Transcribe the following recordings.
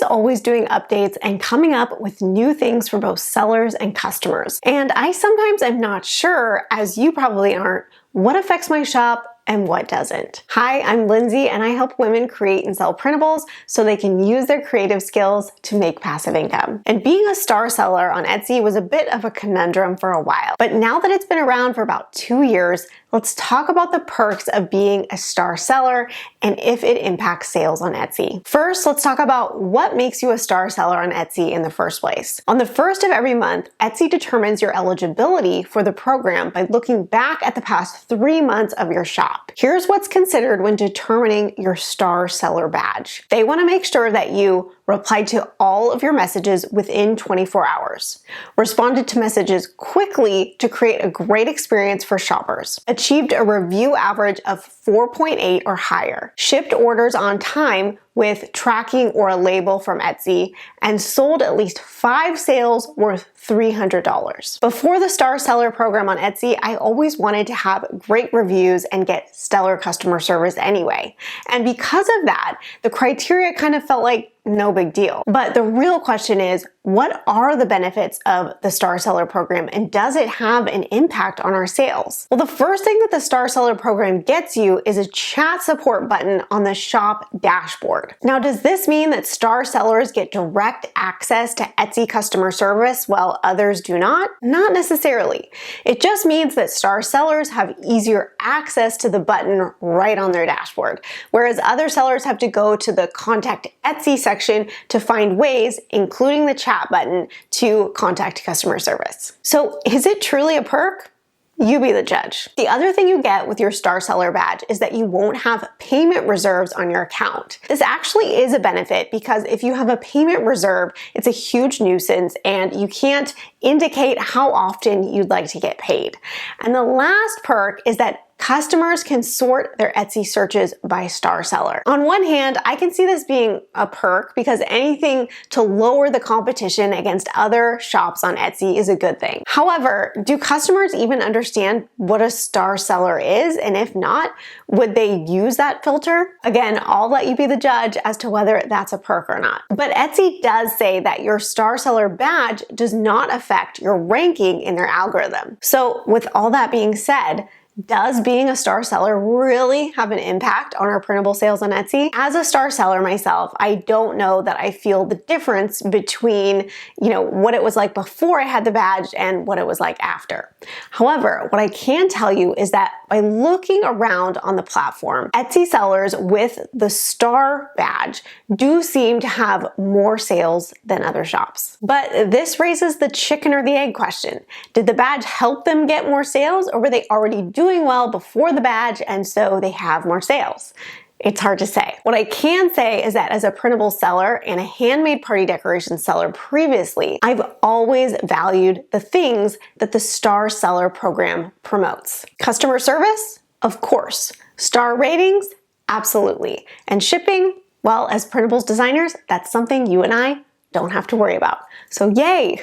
always doing updates and coming up with new things for both sellers and customers. And I sometimes am not sure, as you probably aren't, what affects my shop and what doesn't. Hi, I'm Lindsay, and I help women create and sell printables so they can use their creative skills to make passive income. And being a star seller on Etsy was a bit of a conundrum for a while, but now that it's been around for about 2 years, let's talk about the perks of being a star seller and if it impacts sales on Etsy. First, let's talk about what makes you a star seller on Etsy in the first place. On the first of every month, Etsy determines your eligibility for the program by looking back at the past 3 months of your shop. Here's what's considered when determining your star seller badge. They want to make sure that you replied to all of your messages within 24 hours, responded to messages quickly to create a great experience for shoppers, achieved a review average of 4.8 or higher, shipped orders on time with tracking or a label from Etsy, and sold at least 5 sales worth $300. Before the Star Seller program on Etsy, I always wanted to have great reviews and get stellar customer service anyway. And because of that, the criteria kind of felt like no big deal. But the real question is, what are the benefits of the Star Seller program, and does it have an impact on our sales? Well, the first thing that the Star Seller program gets you is a chat support button on the shop dashboard. Now, does this mean that star sellers get direct access to Etsy customer service while others do not? Not necessarily. It just means that star sellers have easier access to the button right on their dashboard, whereas other sellers have to go to the Contact Etsy section to find ways, including the chat button, to contact customer service. So is it truly a perk? You be the judge. The other thing you get with your Star Seller badge is that you won't have payment reserves on your account. This actually is a benefit because if you have a payment reserve, it's a huge nuisance and you can't indicate how often you'd like to get paid. And the last perk is that customers can sort their Etsy searches by star seller. On one hand, I can see this being a perk because anything to lower the competition against other shops on Etsy is a good thing. However, do customers even understand what a star seller is? And if not, would they use that filter? Again, I'll let you be the judge as to whether that's a perk or not. But Etsy does say that your star seller badge does not affect your ranking in their algorithm. So with all that being said, does being a star seller really have an impact on our printable sales on Etsy? As a star seller myself, I don't know that I feel the difference between, what it was like before I had the badge and what it was like after. However, what I can tell you is that by looking around on the platform, Etsy sellers with the star badge do seem to have more sales than other shops. But this raises the chicken or the egg question. Did the badge help them get more sales, or were they already doing well before the badge and so they have more sales? It's hard to say. What I can say is that as a printable seller and a handmade party decoration seller previously, I've always valued the things that the Star Seller program promotes. Customer service? Of course. Star ratings? Absolutely. And shipping? Well, as printables designers, that's something you and I don't have to worry about. So yay!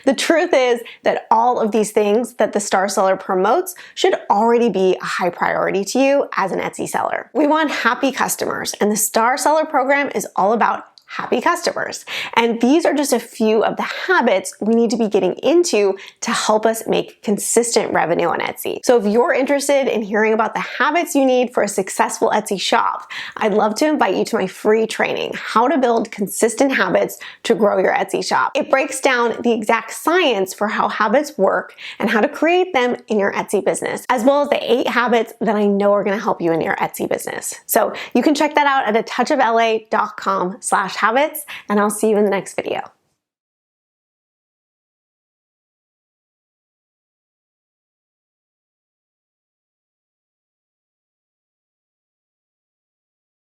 The truth is that all of these things that the Star Seller promotes should already be a high priority to you as an Etsy seller. We want happy customers, and the Star Seller program is all about happy customers. And these are just a few of the habits we need to be getting into to help us make consistent revenue on Etsy. So if you're interested in hearing about the habits you need for a successful Etsy shop, I'd love to invite you to my free training, How to Build Consistent Habits to Grow Your Etsy Shop. It breaks down the exact science for how habits work and how to create them in your Etsy business, as well as the 8 habits that I know are going to help you in your Etsy business. So you can check that out at atouchofla.com/habits, and I'll see you in the next video.